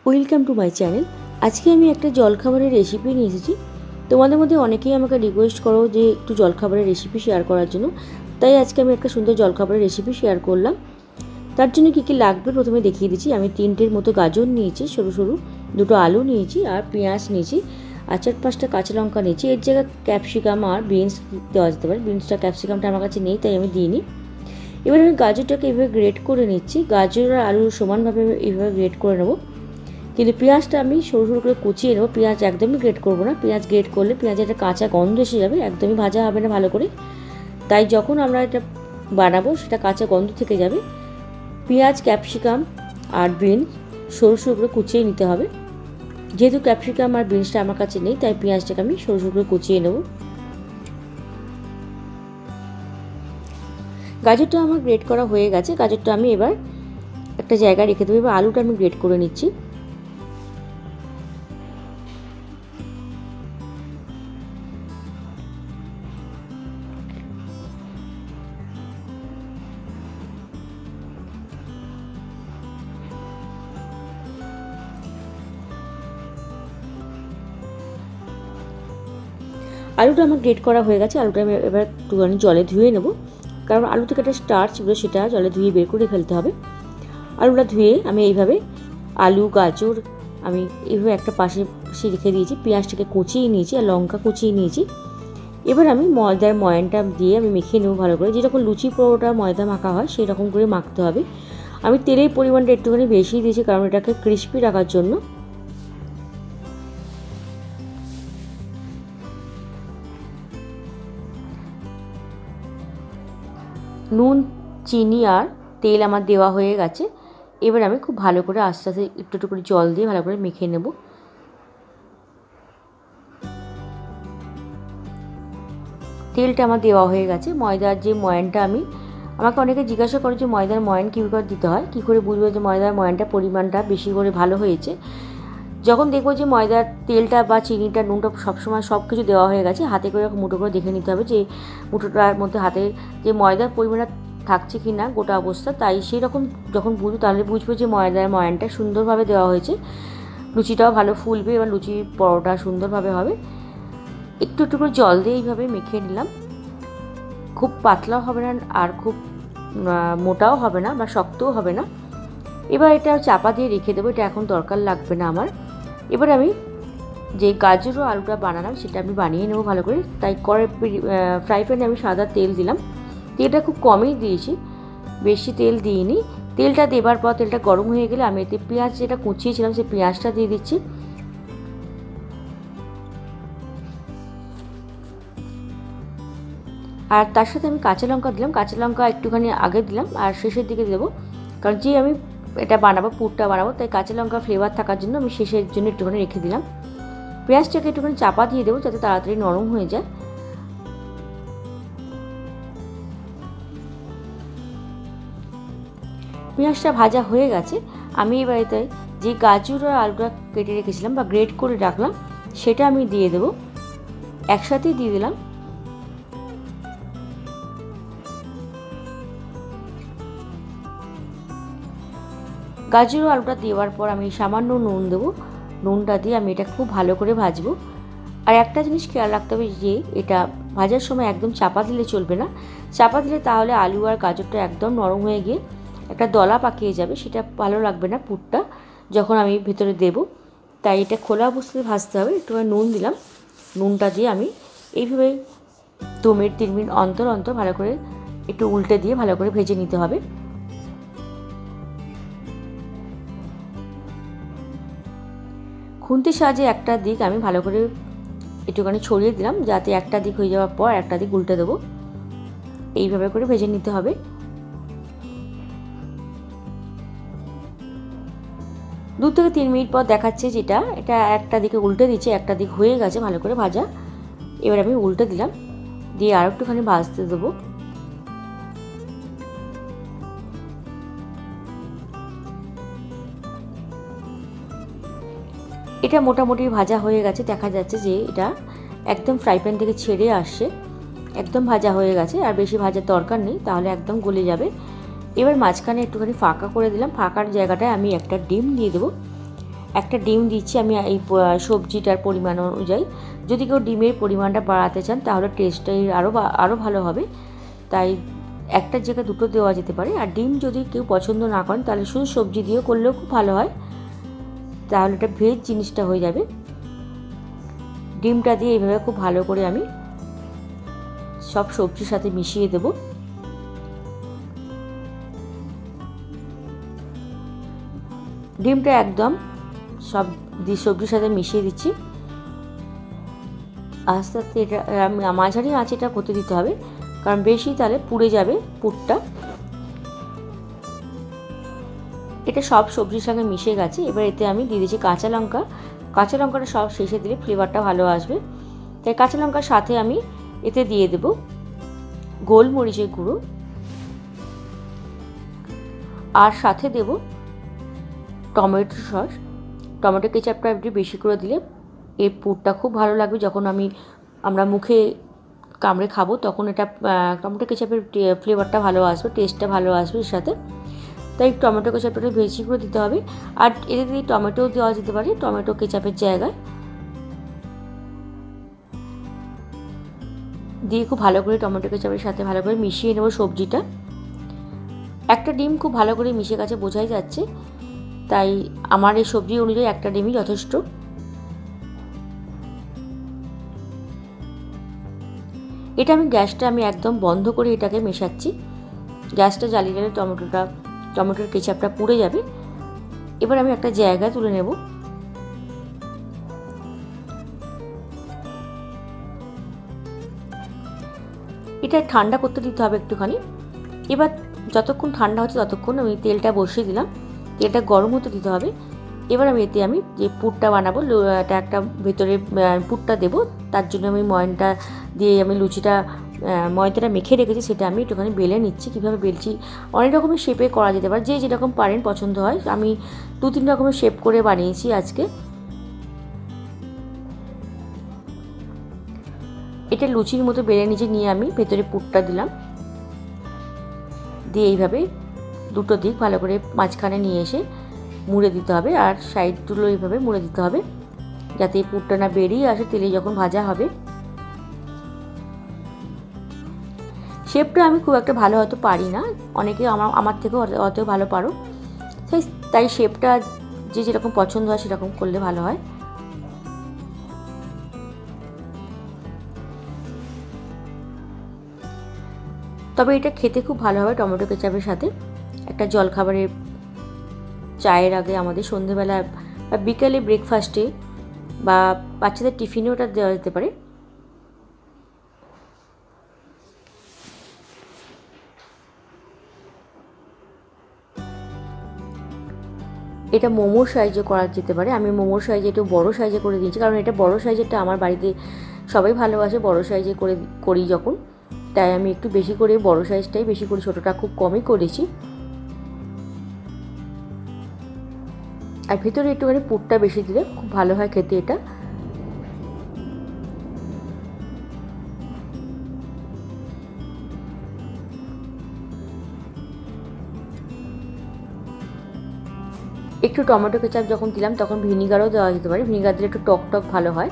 Welcome to my channel. আজকে আমি একটা জলখাবারের রেসিপি নিয়ে এসেছি। তোমাদের মধ্যে অনেকেই আমাকে রিকোয়েস্ট করো যে একটু জলখাবারের রেসিপি শেয়ার করার জন্য, তাই আজকে আমি একটা সুন্দর জলখাবারের রেসিপি শেয়ার করলাম। তার জন্য কী কী লাগবে প্রথমে দেখিয়ে দিচ্ছি। আমি 3টের মতো গাজর নিয়েছি সরু সরু, 2টো আলু নিয়েছি, আর পেঁয়াজ নিয়েছি, আর 4-5টা কাঁচা লঙ্কা নিয়েছি। এর জায়গায় ক্যাপসিকাম আর বিনস দেওয়া যেতে পারে। বিনসটা ক্যাপসিকামটা আমার কাছে নেই, তাই আমি দিইনি। এবার আমি গাজরটাকে এভাবে গ্রেট করে নিচ্ছি। গাজর আর আলু সমানভাবে এইভাবে গ্রেট করে নেবো, কিন্তু পেঁয়াজটা আমি সরু সরু করে কুচিয়ে নেবো। পেঁয়াজ একদমই গ্রেট করবো না, পেঁয়াজ গ্রেট করলে পেঁয়াজের একটা কাঁচা গন্ধ এসে যাবে, একদমই ভাজা হবে না ভালো করে। তাই যখন আমরা এটা বানাবো সেটা কাঁচা গন্ধ থেকে যাবে। পেঁয়াজ, ক্যাপসিকাম আর বিনস সরু সরু করে কুচিয়ে নিতে হবে। যেহেতু ক্যাপসিকাম আর বিনসটা আমার কাছে নেই, তাই পেঁয়াজটাকে আমি সরু সরু করে কুচিয়ে নেব। গাজরটা আমার গ্রেট করা হয়ে গেছে। গাজরটা আমি এবার একটা জায়গায় রেখে দেবো। এবার আলুটা আমি গ্রেট করে নিচ্ছি। আলুটা আমার গ্রেট করা হয়ে গেছে। আলুটা আমি এবার একটুখানি জলে ধুয়ে নেব, কারণ আলু থেকে একটা স্টার্চ বেরো, সেটা জলে ধুয়ে বের করে ফেলতে হবে। আলুটা ধুয়ে আমি এইভাবে আলু, গাজর আমি এইভাবে একটা পাশে রেখে দিয়েছি। পেঁয়াজটাকে কুচিয়ে নিয়েছি আর লঙ্কা কুচিয়ে নিয়েছি। এবার আমি ময়দার ময়ানটা দিয়ে আমি মেখে নেব ভালো করে। যেরকম লুচি পরোটা ময়দা মাখা হয় সেই রকম করে মাখতে হবে। আমি তেলের পরিমাণটা একটুখানি বেশি দিয়েছি, কারণ এটাকে ক্রিস্পি রাখার জন্য। নুন, চিনি আর তেল আমার দেওয়া হয়ে গেছে। এবার আমি খুব ভালো করে আস্তে আস্তে একটু একটু করে জল দিয়ে ভালো করে মেখে নেব। তেলটা আমার দেওয়া হয়ে গেছে। ময়দার যে ময়ানটা আমাকে অনেকে জিজ্ঞাসা করে যে ময়দার ময়ান কী করে দিতে হয়, কী করে বুঝবো যে ময়দার ময়ানটা পরিমাণটা বেশি করে ভালো হয়েছে। যখন দেখবো যে ময়দার তেলটা বা চিনিটা, নুনটা সবসময় সব কিছু দেওয়া হয়ে গেছে, হাতে করে মুঠো করে দেখে নিতে হবে যে মুঠোটার মধ্যে হাতে যে ময়দার পরিমাণটা থাকছে কি না গোটা অবস্থা। তাই সেই রকম যখন বুঝবো তাহলে বুঝবো যে ময়দার ময়ানটা সুন্দরভাবে দেওয়া হয়েছে, লুচিটাও ভালো ফুলবে, এবার লুচি পরোটা সুন্দরভাবে হবে। একটু একটু করে জল দিয়ে এইভাবে মেখে নিলাম। খুব পাতলাও হবে না আর খুব মোটাও হবে না বা শক্তও হবে না। এবার এটা চাপা দিয়ে রেখে দেবো, এটা এখন দরকার লাগবে না আমার। এবার আমি যে গাজর ও আলুটা বানালাম সেটা আমি বানিয়ে নেবো ভালো করে। তাই ফ্রাই প্যানে আমি সাদা তেল দিলাম। তেলটা খুব কমই দিয়েছি, বেশি তেল দিইনি। তেলটা দেবার পর তেলটা গরম হয়ে গেলে আমি এতে পেঁয়াজ যেটা কুচিয়েছিলাম সেই পেঁয়াজটা দিয়ে দিচ্ছি। আর তার সাথে আমি কাঁচা লঙ্কা দিলাম। কাঁচা লঙ্কা একটুখানি আগে দিলাম আর শেষের দিকে দেবো, কারণ যে আমি এটা বানাবো, পুরটা বানাবো, তাই কাঁচা লঙ্কা ফ্লেভার থাকার জন্য আমি শেষের জন্য একটুখানি রেখে দিলাম। পেঁয়াজটাকে একটুখানি চাপা দিয়ে দেবো যাতে তাড়াতাড়ি নরম হয়ে যায়। পেঁয়াজটা ভাজা হয়ে গেছে। আমি এবার এতে যে গাজর আর আলুটা কেটে রেখেছিলাম বা গ্রেট করে রাখলাম সেটা আমি দিয়ে দেবো, একসাথেই দিয়ে দিলাম। গাজর ও আলুটা দেওয়ার পর আমি সামান্য নুন দেবো। নুনটা দিয়ে আমি এটা খুব ভালো করে ভাজবো। আর একটা জিনিস খেয়াল রাখতে হবে যে এটা ভাজার সময় একদম চাপা দিলে চলবে না। চাপা দিলে তাহলে আলু আর গাজরটা একদম নরম হয়ে গিয়ে একটা দলা পাকিয়ে যাবে, সেটা ভালো লাগবে না পুরটা যখন আমি ভেতরে দেব। তাই এটা খোলা অবস্থায় ভাজতে হবে। একটু নুন দিলাম, নুনটা দিয়ে আমি এইভাবে 2 মিনিট 3 মিনিট অন্তর অন্তর ভালো করে একটু উল্টে দিয়ে ভালো করে ভেজে নিতে হবে। খুন্তির সাহায্যে একটা দিক আমি ভালো করে একটুখানি ছড়িয়ে দিলাম, যাতে একটা দিক হয়ে যাওয়ার পর একটা দিক উল্টে দেবো। এইভাবে করে ভেজে নিতে হবে। 2 থেকে 3 মিনিট পর দেখাচ্ছে যেটা এটা একটা দিকে উল্টে দিচ্ছে, একটা দিক হয়ে গেছে ভালো করে ভাজা। এবার আমি উল্টে দিলাম, দিয়ে আর একটুখানি ভাজতে দেবো। এটা মোটামুটি ভাজা হয়ে গেছে, দেখা যাচ্ছে যে এটা একদম ফ্রাই প্যান থেকে ছেড়ে আসছে, একদম ভাজা হয়ে গেছে। আর বেশি ভাজার দরকার নেই, তাহলে একদম গলে যাবে। এবার মাঝখানে একটুখানি ফাঁকা করে দিলাম, ফাঁকার জায়গাটায় আমি একটা ডিম দিয়ে দেবো। একটা ডিম দিচ্ছি আমি এই সবজিটার পরিমাণ অনুযায়ী। যদি কেউ ডিমের পরিমাণটা বাড়াতে চান তাহলে টেস্টটাই আরও ভালো হবে, তাই একটার জায়গায় দুটো দেওয়া যেতে পারে। আর ডিম যদি কেউ পছন্দ না করেন তাহলে শুধু সবজি দিয়েও করলেও খুব ভালো হয়, তাহলে এটা ভেজ জিনিসটা হয়ে যাবে। ডিমটা দিয়ে এইভাবে খুব ভালো করে আমি সব সবজির সাথে মিশিয়ে দেব। ডিমটা একদম সব সবজির সাথে মিশিয়ে দিচ্ছি। আস্তে আস্তে এটা মাঝারি আঁচে এটা করতে দিতে হবে, কারণ বেশি তাহলে পুড়ে যাবে পুরটা। এটা সব সবজির সঙ্গে মিশে গেছে। এবার এতে আমি দিয়ে দিচ্ছি কাঁচা লঙ্কা। কাঁচা লঙ্কাটা সব শেষে দিলে ফ্লেভারটা ভালো আসবে, তাই কাঁচা লঙ্কার সাথে আমি এতে দিয়ে দেব গোলমরিচের গুঁড়ো, আর সাথে দেব টমেটো সস। টমেটো কেচাপটা একটু বেশি করে দিলে এই পুরটা খুব ভালো লাগবে। যখন আমরা মুখে কামড়ে খাবো তখন এটা টমেটো কেচাপের ফ্লেভারটা ভালো আসবে, টেস্টটা ভালো আসবে এর সাথে, তাই টমেটো কেচাপটা বেশি করে দিতে হবে। আর এতে দিয়ে টমেটোও দেওয়া যেতে পারে টমেটো কেচাপের জায়গায়। দিয়ে খুব ভালো করে টমেটো কেচাপের সাথে ভালো করে মিশিয়ে নেব সবজিটা। একটা ডিম খুব ভালো করে মিশে গেছে বোঝাই যাচ্ছে, তাই আমার এই সবজি অনুযায়ী একটা ডিমই যথেষ্ট। এটা গ্যাসটা আমি একদম বন্ধ করে এটাকে মেশাচ্ছি। গ্যাসটা জ্বালিয়ে গেলে টমেটোর কেচাপটা পুড়ে যাবে। এবার আমি একটা জায়গায় তুলে নেব। এটা ঠান্ডা করতে দিতে হবে একটুখানি। এবার যতক্ষণ ঠান্ডা হচ্ছে ততক্ষণ আমি তেলটা বসিয়ে দিলাম, তেলটা গরম হতে দিতে হবে। এবার এতে আমি যে পুরটা বানাবো, এটা একটা ভেতরে পুরটা দেবো, তার জন্য আমি ময়দাটা দিয়ে আমি ময়দাটা মেখে রেখেছি, সেটা আমি একটুখানি বেলে নিচ্ছি। কীভাবে বেলছি, অনেক রকমের শেপে করা যেতে পারে, যে যেরকম পারেন পছন্দ হয়। আমি 2-3 রকমের শেপ করে বানিয়েছি আজকে। এটা লুচির মতো বেলে নিয়ে আমি ভেতরে পুরটা দিলাম, দিয়ে এইভাবে দুটো দিক ভালো করে মাঝখানে নিয়ে এসে মুড়ে দিতে হবে, আর সাইডগুলো এইভাবে মুড়ে দিতে হবে যাতে পুরটা না বেরিয়ে আসে তেলে যখন ভাজা হবে। শেপটা আমি খুব একটা ভালো হয়তো পারি না, অনেকে আমার থেকেও অত ভালো পারো, তাই শেপটা যে যেরকম পছন্দ হয় সেরকম করলে ভালো হয়। তবে এটা খেতে খুব ভালো হবে টমেটো কেচাপের সাথে। একটা জলখাবারের চায়ের আগে, আমাদের সন্ধেবেলা বা বিকেলে ব্রেকফাস্টে বা বাচ্চাদের টিফিনেও ওটা দেওয়া যেতে পারে। এটা মোমোর সাইজে করা যেতে পারে। আমি মোমোর সাইজে একটু বড়ো সাইজে করে দিয়েছি, কারণ এটা বড়ো সাইজেরটা আমার বাড়িতে সবাই ভালোবাসে বড়ো সাইজে করি যখন, তাই আমি একটু বেশি করে বড়ো সাইজটাই বেশি করে, ছোটোটা খুব কমই করেছি। আর ভিতরে একটুখানি পুরটা বেশি দিলে খুব ভালো হয় খেতে এটা। একটু টমেটো কেচাপ যখন দিলাম তখন ভিনিগারও দেওয়া যেতে পারে, ভিনিগার দিলে একটু টক ভালো হয়।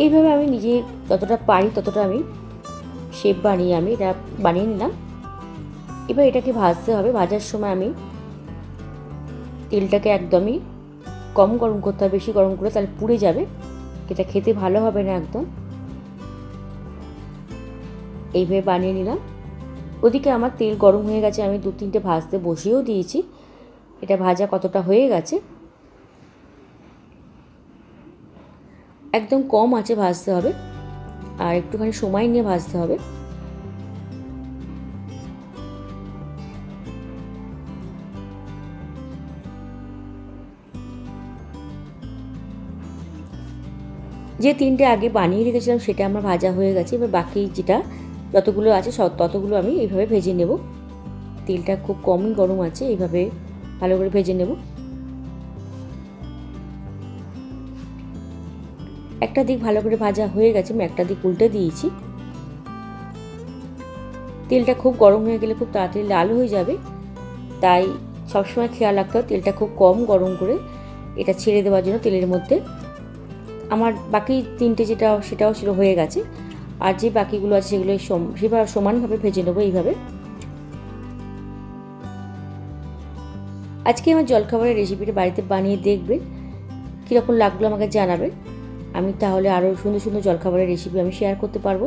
এইভাবে আমি নিজে যতটা পারি ততটা আমি শেপ বানিয়ে এটা বানিয়ে নিলাম। এবার এটাকে ভাজতে হবে। ভাজার সময় আমি তেলটাকে একদমই কম গরম করতে হবে, বেশি গরম করে তাহলে পুড়ে যাবে, এটা খেতে ভালো হবে না একদম। এইভাবে বানিয়ে নিলাম। ওদিকে আমার তেল গরম হয়ে গেছে, আমি 2-3টে ভাজতে বসিয়েও দিয়েছি। এটা ভাজা কতটা হয়ে গেছে, একদম কম আঁচে ভাজতে হবে আর একটুখানি সময় নিয়ে ভাজতে হবে। যে 3টে আগে বানিয়ে রেখেছিলাম সেটা আমার ভাজা হয়ে গেছে। এবার বাকি যেটা যতগুলো আছে ততগুলো আমি এইভাবে ভেজে নেব। তেলটা খুব কমই গরম আছে, এইভাবে ভালো করে ভেজে নেব। একটা দিক ভালো করে ভাজা হয়ে গেছে, আমি একটা দিক উল্টে দিয়েছি। তেলটা খুব গরম হয়ে গেলে খুব তাড়াতাড়ি লাল হয়ে যাবে, তাই সবসময় খেয়াল রাখতে হবে তেলটা খুব কম গরম করে এটা ছেড়ে দেওয়ার জন্য তেলের মধ্যে। আমার বাকি 3টে সেটাও হয়ে গেছে, আর যে বাকিগুলো আছে সেগুলো সেভাবে সমানভাবে ভেজে নেবো এইভাবে। আজকে আমার জলখাবারের রেসিপিটা বাড়িতে বানিয়ে দেখবেন, কীরকম লাগলো আমাকে জানাবেন। আমি তাহলে আরও সুন্দর সুন্দর জলখাবারের রেসিপি আমি শেয়ার করতে পারবো।